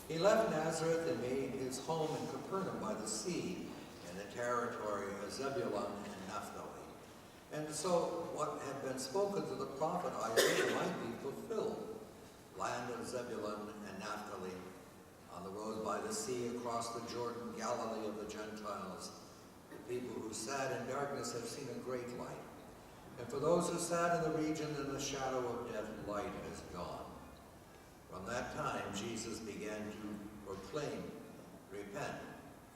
He left Nazareth and made his home in Capernaum by the sea, in the territory of Zebulun and Naphtali. And so what had been spoken to the prophet Isaiah might be fulfilled. Land of Zebulun and Naphtali, on the road by the sea across the Jordan, Galilee of the Gentiles. The people who sat in darkness have seen a great light. And for those who sat in the region in the shadow of death, light has gone. From that time, Jesus began to proclaim, repent,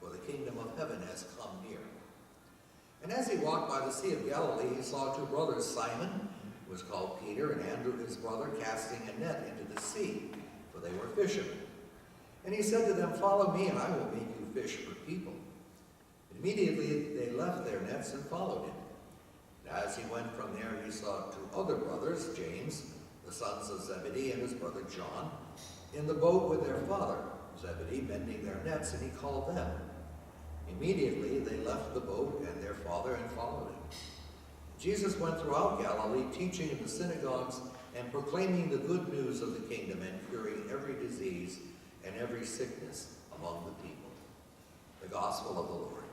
for the kingdom of heaven has come near. And as he walked by the Sea of Galilee, he saw two brothers, Simon, who was called Peter, and Andrew his brother, casting a net into the sea, for they were fishermen. And he said to them, follow me, and I will make you fish for people. Immediately they left their nets and followed him. And as he went from there, he saw two other brothers, James, the sons of Zebedee, and his brother John, in the boat with their father, Zebedee, mending their nets, and he called them. Immediately they left the boat and their father and followed him. Jesus went throughout Galilee, teaching in the synagogues and proclaiming the good news of the kingdom and curing every disease and every sickness among the people. The gospel of the Lord.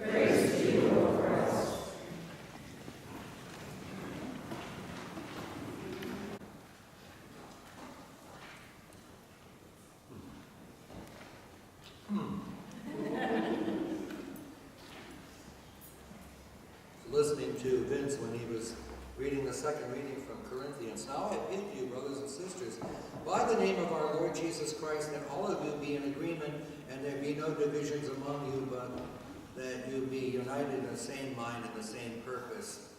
Praise to you, O Christ. Listening to Vince when he was reading the second reading from Corinthians. Now I appeal to you, brothers and sisters, by the name of our Lord Jesus Christ, that all of you be in agreement, and there be no divisions among you, but that you be united in the same mind and the same purpose.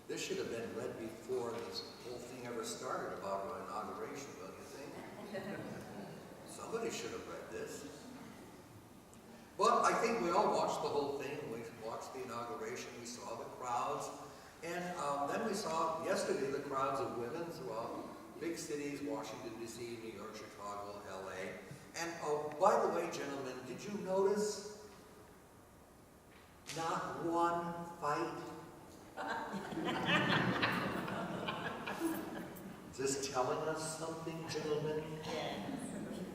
This should have been read before this whole thing ever started about our inauguration, don't you think? Somebody should have read this. But I think we all watched the whole thing. We watched the inauguration. We saw the crowds. And then we saw yesterday the crowds of women throughout big cities, Washington, D.C., New York, Chicago, L.A. And by the way, gentlemen, did you notice not one fight? Is this telling us something, gentlemen? Yes.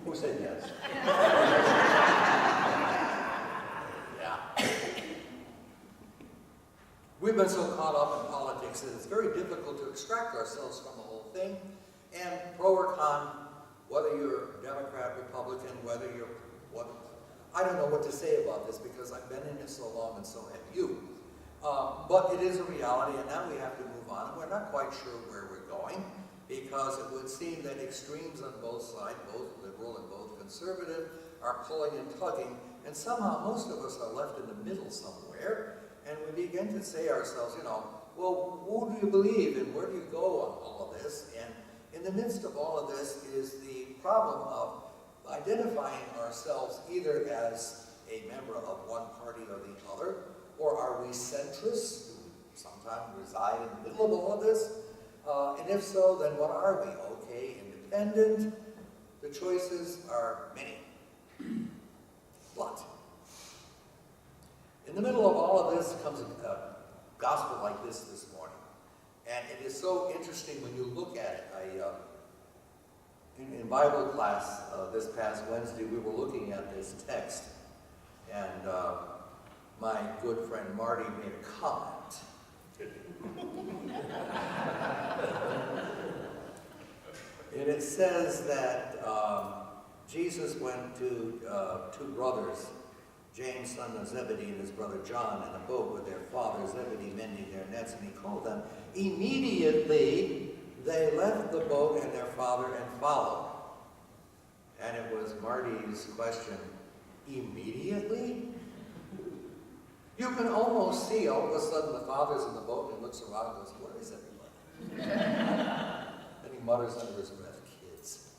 Who said yes? We've been so caught up in politics that it's very difficult to extract ourselves from the whole thing. And pro or con, whether you're Democrat, Republican, whether you're what, I don't know what to say about this because I've been in it so long and so have you. But it is a reality, and now we have to move on. We're not quite sure where we're going because it would seem that extremes on both sides, both liberal and both conservative, are pulling and tugging, and somehow most of us are left in the middle somewhere. And we begin to say ourselves, you know, well, who do you believe and where do you go on all of this? And in the midst of all of this is the problem of identifying ourselves either as a member of one party or the other, or are we centrists who sometimes reside in the middle of all of this? And if so, then what are we? Okay, independent? The choices are many. But in the middle of all of this comes a gospel like this morning. And it is so interesting when you look at it. In Bible class this past Wednesday, we were looking at this text. And my good friend Marty made a comment. And it says that Jesus went to two brothers, James, son of Zebedee, and his brother John, in a boat with their father Zebedee mending their nets, and he called them. Immediately they left the boat and their father and followed. And it was Marty's question, immediately? You can almost see all of a sudden the father's in the boat and he looks around and goes, where is everybody? And he mutters under his breath, kids.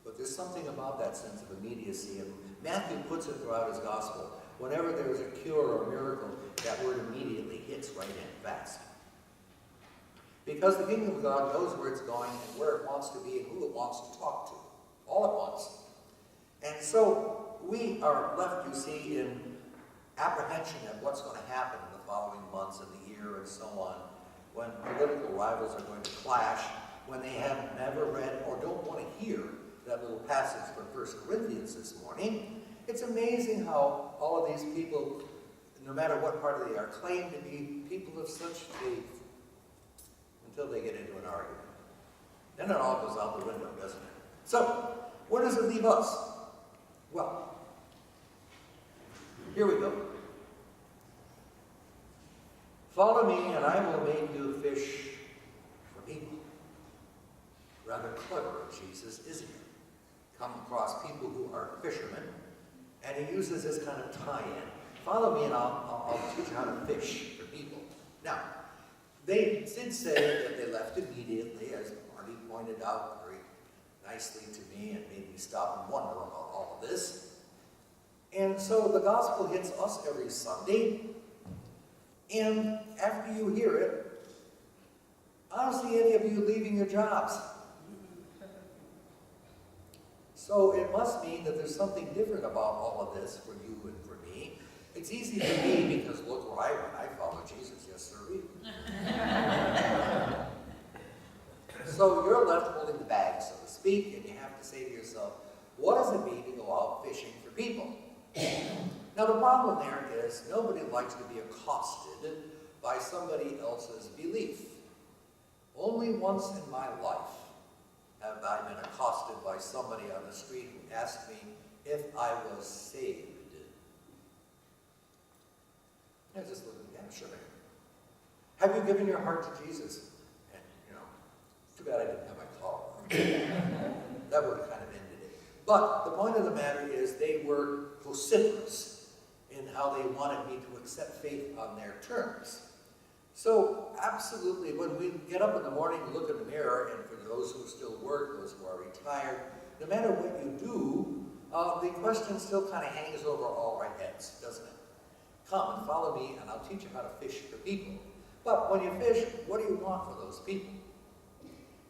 But there's something about that sense of immediacy, and Matthew puts it throughout his gospel. Whenever there's a cure or miracle, that word immediately hits right in fast. Because the kingdom of God knows where it's going and where it wants to be and who it wants to talk to, all at once. And so we are left, you see, in apprehension of what's going to happen in the following months and the year and so on, when political rivals are going to clash, when they have never read or don't want to hear that little passage from 1 Corinthians this morning. It's amazing how all of these people, no matter what party they are, claim to be people of such faith until they get into an argument. Then it all goes out the window, doesn't it? So, where does it leave us? Well, here we go. Follow me and I will make you fish for people. Rather clever, Jesus, isn't he? Come across people who are fishermen, and he uses this kind of tie-in. Follow me and I'll teach you how to fish for people. Now, they did say that they left immediately, as Marty pointed out very nicely to me and made me stop and wonder about all of this. And so the gospel hits us every Sunday, and after you hear it, I don't see any of you leaving your jobs. So it must mean that there's something different about all of this for you and for me. It's easy for me because look where I went. I follow Jesus, yes sir. So you're left holding the bag, so to speak, and you have to say to yourself, what does it mean to go out fishing for people? Now the problem there is nobody likes to be accosted by somebody else's belief. Only once in my life have I been accosted by somebody on the street who asked me if I was saved. I just looked at him, yeah, sure. Have you given your heart to Jesus? And, too bad I didn't have my car. That would have kind of ended it. But the point of the matter is they were vociferous in how they wanted me to accept faith on their terms. So, absolutely, when we get up in the morning and look in the mirror, and for those who still work, those who are retired, no matter what you do, the question still kind of hangs over all our heads, doesn't it? Come and follow me, and I'll teach you how to fish for people. But when you fish, what do you want for those people?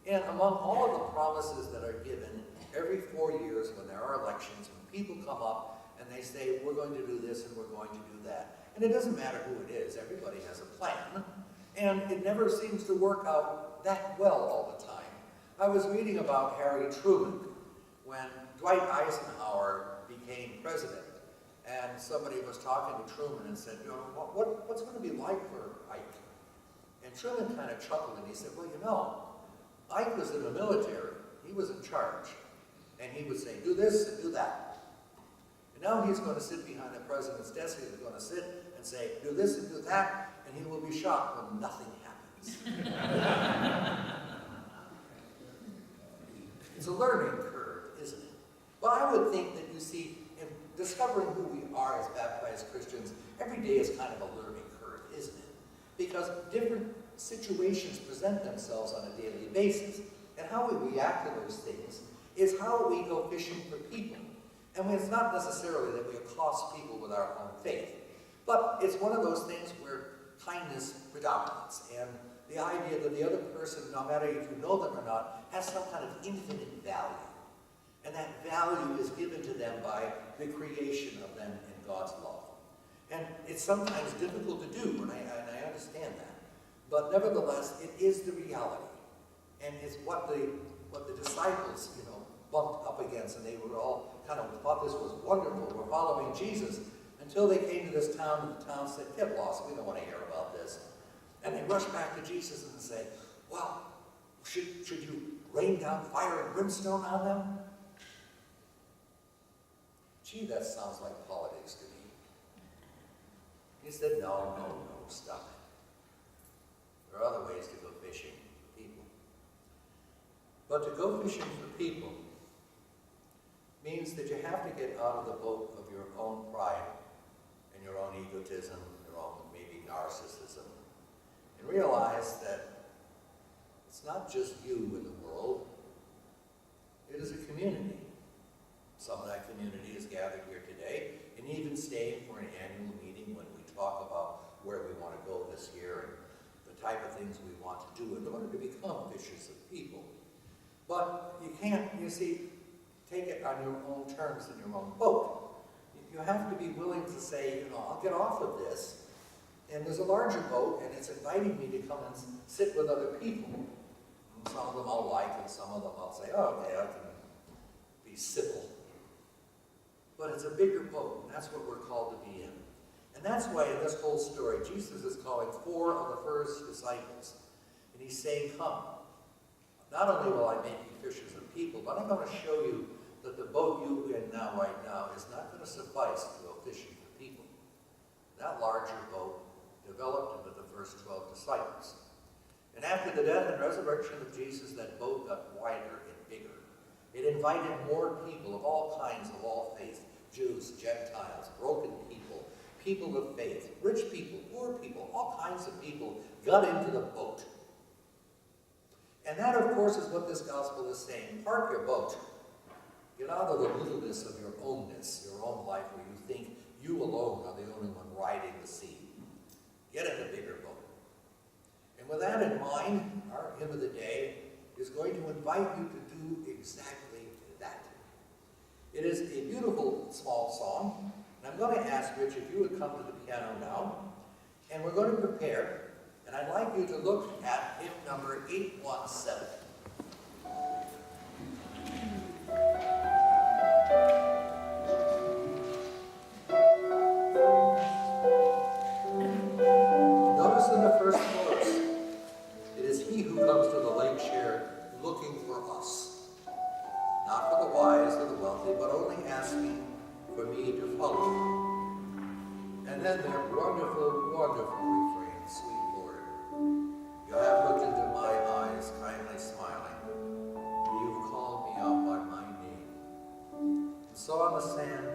And among all of the promises that are given every 4 years when there are elections, when people come up and they say, we're going to do this and we're going to do that. And it doesn't matter who it is, everybody has a plan. And it never seems to work out that well all the time. I was reading about Harry Truman when Dwight Eisenhower became president. And somebody was talking to Truman and said, what's going to be like for Ike? And Truman kind of chuckled and he said, well, Ike was in the military. He was in charge. And he would say, do this and do that. And now he's going to sit behind the president's desk. He's going to sit and say, do this and do that. And he will be shocked when nothing happens. It's a learning curve, isn't it? But I would think that you see, in discovering who we are as baptized Christians, every day is kind of a learning curve, isn't it? Because different situations present themselves on a daily basis. And how we react to those things is how we go fishing for people. And it's not necessarily that we accost people with our own faith, but it's one of those things where kindness predominates, and the idea that the other person, no matter if you know them or not, has some kind of infinite value. And that value is given to them by the creation of them in God's love. And it's sometimes difficult to do, and I understand that. But nevertheless, it is the reality. And it's what the disciples, bumped up against, and they were all kind of thought this was wonderful. We're following Jesus. And until they came to this town, and the town said, "Get lost, we don't want to hear about this." And they rushed back to Jesus and say, "Well, should you rain down fire and brimstone on them?" Gee, that sounds like politics to me. He said, no, stop it. There are other ways to go fishing for people. But to go fishing for people means that you have to get out of the boat of your own pride and your own egotism, your own maybe narcissism, and realize that it's not just you in the world, it is a community. Some of that community is gathered here today and even staying for an annual meeting when we talk about where we want to go this year and the type of things we want to do in order to become fishers of people. But you can't, you see, take it on your own terms in your own boat. You have to be willing to say, I'll get off of this, and there's a larger boat, and it's inviting me to come and sit with other people. And some of them I'll like, and some of them I'll say, oh, okay, I can be civil. But it's a bigger boat, and that's what we're called to be in. And that's why in this whole story, Jesus is calling 4 of the first disciples, and he's saying, come. Not only will I make you fishers of people, but I'm going to show you that the boat you're in now, right now, is not going to suffice to go fishing for people. That larger boat developed into the first 12 disciples. And after the death and resurrection of Jesus, that boat got wider and bigger. It invited more people of all kinds, of all faiths, Jews, Gentiles, broken people, people of faith, rich people, poor people, all kinds of people got into the boat. And that, of course, is what this gospel is saying. Park your boat. Get out of the littleness of your ownness, your own life, where you think you alone are the only one riding the sea. Get in a bigger boat. And with that in mind, our hymn of the day is going to invite you to do exactly that. It is a beautiful small song, and I'm going to ask Rich if you would come to the piano now, and we're going to prepare, and I'd like you to look at hymn number 817. Notice in the first verse, it is he who comes to the lake shore looking for us. Not for the wise or the wealthy, but only asking for me to follow. And then their wonderful, wonderful refrain, sweet Lord. You have looked into my eyes, kindly smiling, and you've called me out by my name. And so on the sand,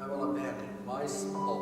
I will abandon my small